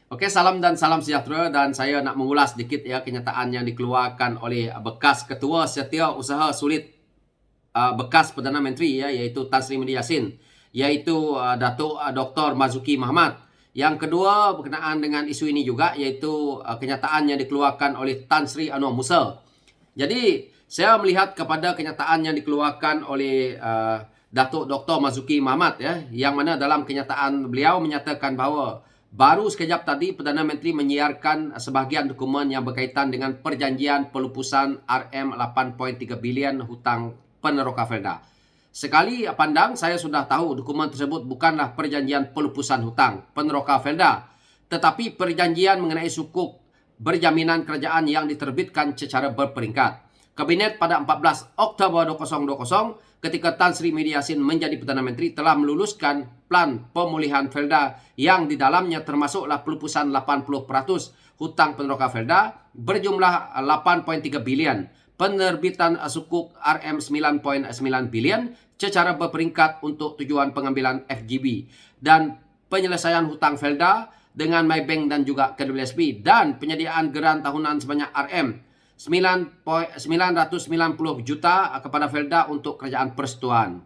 Oke, salam dan salam sejahtera, dan saya nak mengulas sedikit ya kenyataan yang dikeluarkan oleh bekas Ketua Setiausaha Sulit bekas Perdana Menteri ya, iaitu Tan Sri Muhyiddin Yassin, iaitu Datuk Dr. Marzuki Mahamat. Yang kedua berkenaan dengan isu ini juga, iaitu kenyataan yang dikeluarkan oleh Tan Sri Anwar Musa. Jadi saya melihat kepada kenyataan yang dikeluarkan oleh Datuk Dr. Marzuki Mahamat ya, yang mana dalam kenyataan beliau menyatakan bahawa baru sekejap tadi Perdana Menteri menyiarkan sebahagian dokumen yang berkaitan dengan perjanjian pelupusan RM8.3 bilion hutang peneroka Felda. Sekali pandang saya sudah tahu dokumen tersebut bukanlah perjanjian pelupusan hutang peneroka Felda, tetapi perjanjian mengenai sukuk berjaminan kerajaan yang diterbitkan secara berperingkat. Kabinet pada 14 Oktober 2020 ketika Tan Sri Muhyiddin Yassin menjadi Perdana Menteri telah meluluskan plan pemulihan Felda yang di dalamnya termasuklah pelupusan 80% hutang peneroka Felda berjumlah 8.3 bilion, penerbitan sukuk RM9.9 bilion secara berperingkat untuk tujuan pengambilan FGB, dan penyelesaian hutang Felda dengan Maybank dan juga KWSP, dan penyediaan geran tahunan sebanyak RM990 juta kepada Felda untuk kerajaan persekutuan.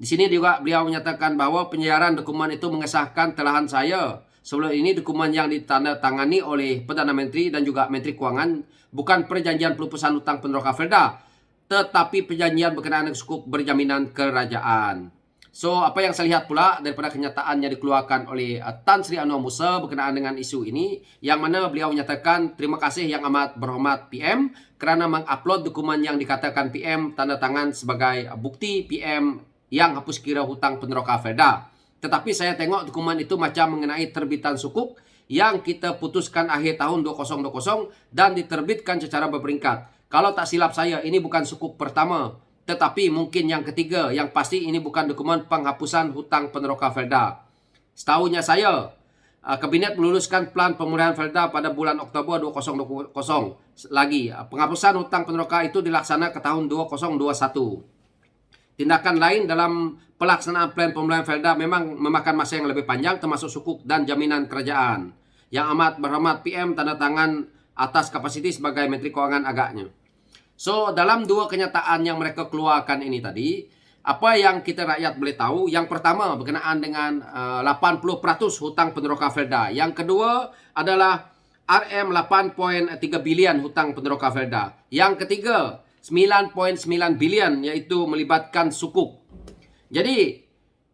Di sini juga beliau menyatakan bahawa penyiaran dokumen itu mengesahkan telahan saya. Sebelum ini dokumen yang ditandatangani oleh Perdana Menteri dan juga Menteri Kewangan bukan perjanjian pelupusan hutang peneroka Felda, tetapi perjanjian berkenaan dengan sukuk berjaminan kerajaan. So, apa yang saya lihat pula daripada kenyataan yang dikeluarkan oleh Tan Sri Anwar Musa berkenaan dengan isu ini, yang mana beliau menyatakan terima kasih yang amat berhormat PM kerana mengupload dokumen yang dikatakan PM tanda tangan sebagai bukti PM yang hapus kira hutang peneroka Felda. Tetapi saya tengok dokumen itu macam mengenai terbitan sukuk yang kita putuskan akhir tahun 2020 dan diterbitkan secara berperingkat. Kalau tak silap saya, ini bukan sukuk pertama, tetapi mungkin yang ketiga. Yang pasti ini bukan dokumen penghapusan hutang peneroka Felda. Setahunya saya, Kabinet meluluskan plan pemulihan Felda pada bulan Oktober 2020. Lagi, penghapusan hutang peneroka itu dilaksana ke tahun 2021. Tindakan lain dalam pelaksanaan plan pemulihan Felda memang memakan masa yang lebih panjang, termasuk sukuk dan jaminan kerajaan. Yang amat berhormat PM tanda tangan atas kapasiti sebagai Menteri Kewangan agaknya. So, dalam dua kenyataan yang mereka keluarkan ini tadi, apa yang kita rakyat boleh tahu? Yang pertama berkenaan dengan 80% hutang peneroka Felda. Yang kedua adalah RM8.3 bilion hutang peneroka Felda. Yang ketiga, 9.9 bilion iaitu melibatkan sukuk. Jadi,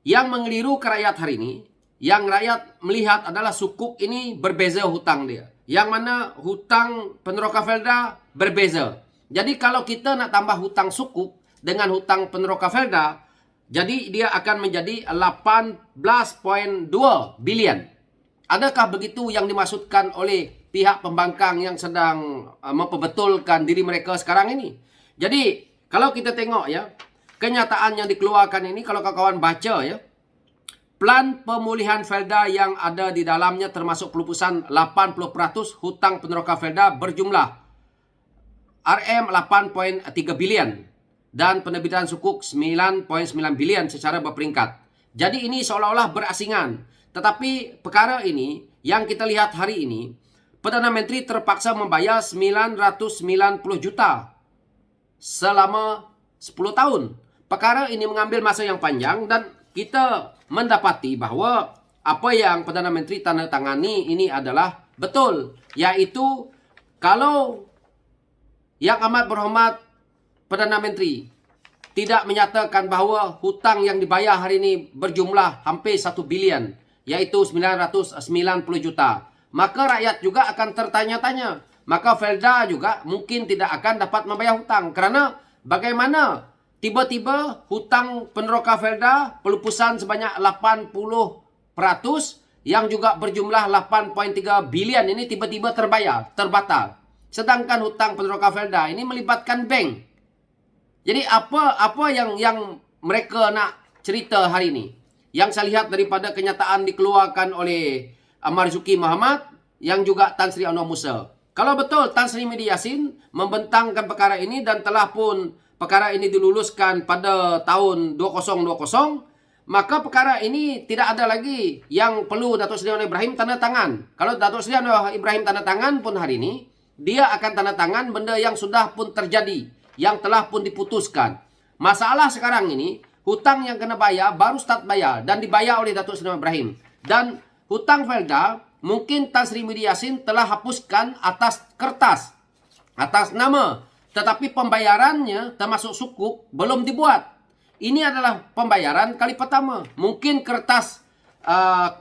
yang mengeliru ke rakyat hari ini, yang rakyat melihat adalah sukuk ini berbeza hutang dia. Yang mana hutang peneroka Felda berbeza. Jadi kalau kita nak tambah hutang sukuk dengan hutang peneroka Felda, jadi dia akan menjadi 18.2 bilion. Adakah begitu yang dimaksudkan oleh pihak pembangkang yang sedang memperbetulkan diri mereka sekarang ini? Jadi kalau kita tengok ya, kenyataan yang dikeluarkan ini, kalau kawan-kawan baca ya, plan pemulihan Felda yang ada di dalamnya termasuk pelupusan 80% hutang peneroka Felda berjumlah RM8.3 bilion dan penerbitan sukuk 9.9 bilion secara berperingkat. Jadi ini seolah-olah berasingan. Tetapi perkara ini yang kita lihat hari ini, Perdana Menteri terpaksa membayar 990 juta selama 10 tahun. Perkara ini mengambil masa yang panjang dan kita mendapati bahawa apa yang Perdana Menteri tanda tangani ini adalah betul. Iaitu kalau yang amat berhormat Perdana Menteri tidak menyatakan bahawa hutang yang dibayar hari ini berjumlah hampir 1 bilion, iaitu 990 juta, maka rakyat juga akan tertanya-tanya. Maka Felda juga mungkin tidak akan dapat membayar hutang. Kerana bagaimana tiba-tiba hutang peneroka Felda pelupusan sebanyak 80% yang juga berjumlah 8.3 bilion ini tiba-tiba terbayar, terbatal. Sedangkan hutang peneroka Felda ini melibatkan bank. Jadi apa yang mereka nak cerita hari ini? Yang saya lihat daripada kenyataan dikeluarkan oleh Marzuki Mahamat yang juga Tan Sri Anwar Musa. Kalau betul Tan Sri Muhyiddin Yassin membentangkan perkara ini dan telah pun perkara ini diluluskan pada tahun 2020, maka perkara ini tidak ada lagi yang perlu Datuk Seri Anwar Ibrahim tanda tangan. Kalau Datuk Seri Anwar Ibrahim tanda tangan pun hari ini, dia akan tanda tangan benda yang sudah pun terjadi, yang telah pun diputuskan. Masalah sekarang ini, hutang yang kena bayar baru start bayar dan dibayar oleh Datuk Seri Anwar Ibrahim. Dan hutang Felda mungkin Tan Sri Muhyiddin Yassin telah hapuskan atas kertas, atas nama, tetapi pembayarannya termasuk sukuk belum dibuat. Ini adalah pembayaran kali pertama. Mungkin kertas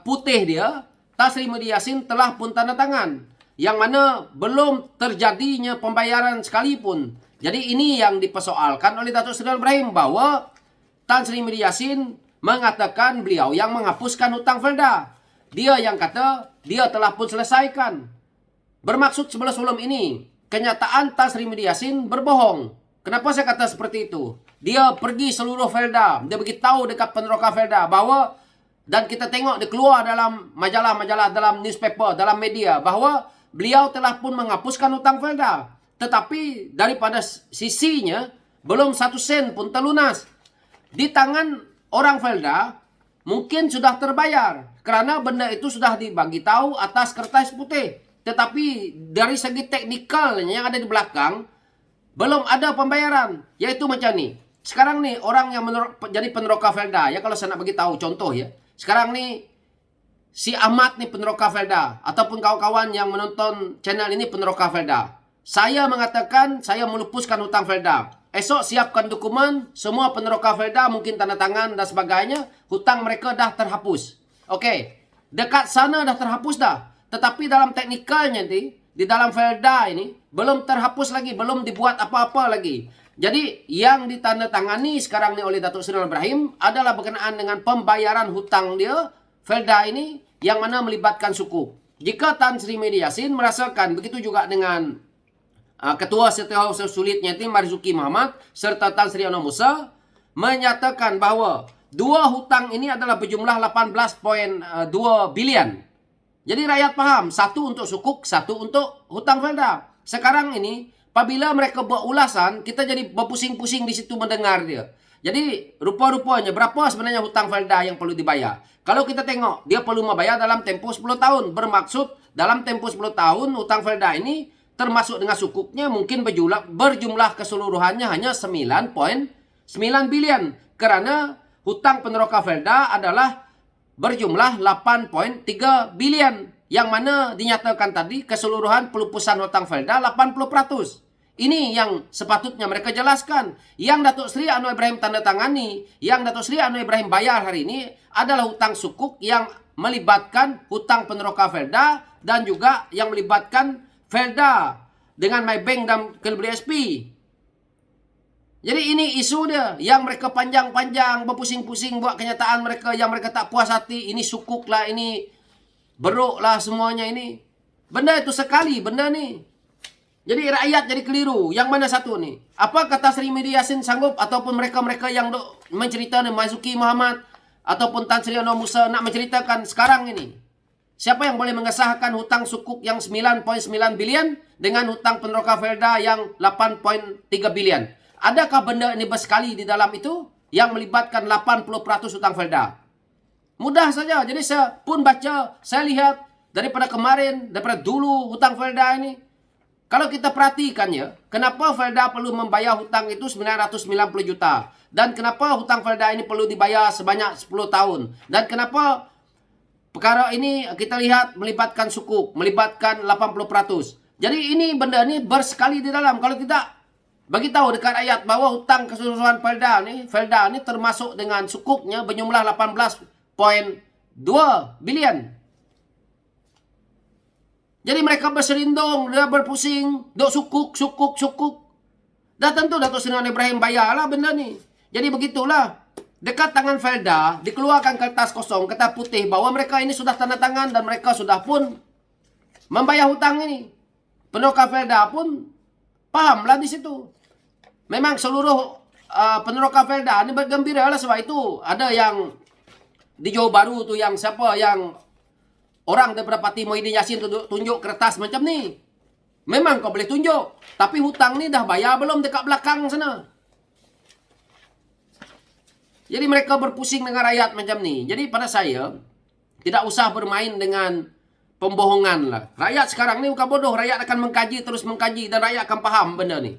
putih dia, Tan Sri Muhyiddin Yassin telah pun tanda tangan, yang mana belum terjadinya pembayaran sekalipun. Jadi ini yang dipersoalkan oleh Datuk Seri Anwar Ibrahim, bahwa Tan Sri Muhyiddin Yassin mengatakan beliau yang menghapuskan hutang Felda. Dia yang kata dia telah pun selesaikan. Bermaksud sebelum ini, kenyataan Tan Sri Muhyiddin Yassin berbohong. Kenapa saya kata seperti itu? Dia pergi seluruh Felda. Dia beritahu dekat peneroka Felda bahwa, dan kita tengok dia keluar dalam majalah-majalah, dalam newspaper, dalam media, bahwa beliau telah pun menghapuskan hutang Felda. Tetapi daripada sisinya, belum 1 sen pun terlunas. Di tangan orang Felda, mungkin sudah terbayar. Kerana benda itu sudah dibagi tahu atas kertas putih. Tetapi dari segi teknikalnya yang ada di belakang, belum ada pembayaran. Yaitu macam ni. Sekarang ni orang yang jadi peneroka Felda, ya kalau saya nak bagi tahu contoh ya. Sekarang ni si Ahmad ni peneroka Felda, ataupun kawan-kawan yang menonton channel ini peneroka Felda. Saya mengatakan saya melupuskan hutang Felda. Esok siapkan dokumen, semua peneroka Felda mungkin tanda tangan dan sebagainya, hutang mereka dah terhapus. Okey, dekat sana dah terhapus dah. Tetapi dalam teknikalnya nanti, di dalam Felda ini, belum terhapus lagi, belum dibuat apa-apa lagi. Jadi, yang ditandatangani sekarang ni oleh Datuk Seri Anwar Ibrahim adalah berkenaan dengan pembayaran hutang dia, Felda ini, yang mana melibatkan sukuk. Jika Tan Sri Muhyiddin Yassin merasakan, begitu juga dengan Ketua Setiausaha Sulitnya Tim Marzuki Muhammad serta Tan Sri Anwar Musa, menyatakan bahawa dua hutang ini adalah berjumlah 18.2 bilion. Jadi rakyat faham, satu untuk sukuk, satu untuk hutang Felda. Sekarang ini, apabila mereka buat ulasan, kita jadi berpusing-pusing di situ mendengar dia. Jadi, rupa-rupanya berapa sebenarnya hutang Felda yang perlu dibayar? Kalau kita tengok, dia perlu membayar dalam tempoh 10 tahun. Bermaksud, dalam tempoh 10 tahun, hutang Felda ini, termasuk dengan sukuknya, mungkin berjumlah keseluruhannya hanya 9.9 bilion. Kerana hutang peneroka Felda adalah berjumlah 8.3 bilion. Yang mana dinyatakan tadi, keseluruhan pelupusan hutang Felda 80%. Ini yang sepatutnya mereka jelaskan. Yang Datuk Seri Anwar Ibrahim tanda tangani, yang Datuk Seri Anwar Ibrahim bayar hari ini adalah hutang sukuk yang melibatkan hutang peneroka Felda dan juga yang melibatkan Felda dengan Maybank dan Kelly SP. Jadi ini isu dia yang mereka panjang-panjang berpusing-pusing buat kenyataan mereka yang mereka tak puas hati. Ini sukuk lah, ini beruk lah semuanya ini. Benda itu sekali, benda ni. Jadi rakyat jadi keliru. Yang mana satu ni? Apa kata Sri Muhyiddin Yassin sanggup ataupun mereka-mereka yang menceritakan Marzuki Muhammad ataupun Tan Sri Anwar Musa nak menceritakan sekarang ini? Siapa yang boleh mengesahkan hutang sukuk yang 9.9 bilion dengan hutang peneroka Felda yang 8.3 bilion? Adakah benda ini bersekali di dalam itu yang melibatkan 80% hutang Felda? Mudah saja. Jadi saya pun baca, saya lihat daripada kemarin, daripada dulu hutang Felda ini. Kalau kita perhatikan ya, kenapa Felda perlu membayar hutang itu 990 juta? Dan kenapa hutang Felda ini perlu dibayar sebanyak 10 tahun? Dan kenapa perkara ini kita lihat melibatkan sukuk, melibatkan 80%? Jadi ini benda ini bersekali di dalam. Kalau tidak, bagi tahu dekat rakyat bahawa hutang keseluruhan Felda ni termasuk dengan sukuknya berjumlah 18.2 bilion. Jadi mereka berserindung, dia berpusing, duk sukuk. Dah tentu Datuk Seri Anwar Ibrahim bayarlah benda ni. Jadi begitulah. Dekat tangan Felda, dikeluarkan kertas kosong, kertas putih, bahawa mereka ini sudah tanda tangan dan mereka sudah pun membayar hutang ini. Peneroka Felda pun fahamlah di situ. Memang seluruh peneroka Felda ini bergembira lah, sebab itu ada yang di Johor Bahru tu yang siapa yang orang daripada parti Muhyiddin Yassin tunjuk kertas macam ni. Memang kau boleh tunjuk. Tapi hutang ni dah bayar belum dekat belakang sana? Jadi mereka berpusing dengan rakyat macam ni. Jadi pada saya, tidak usah bermain dengan pembohongan lah. Rakyat sekarang ni bukan bodoh. Rakyat akan mengkaji, terus mengkaji. Dan rakyat akan faham benda ni.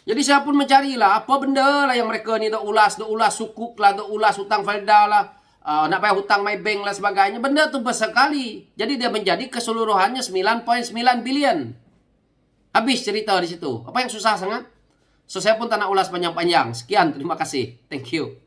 Jadi saya pun mencarilah apa benda lah yang mereka ni dah ulas sukuk lah, dah ulas hutang falda lah. Nak bayar hutang my bank lah sebagainya. Benda tu besar sekali. Jadi dia menjadi keseluruhannya 9.9 bilion. Habis cerita di situ. Apa yang susah sangat? So saya pun tak nak ulas panjang-panjang. Sekian, terima kasih. Thank you.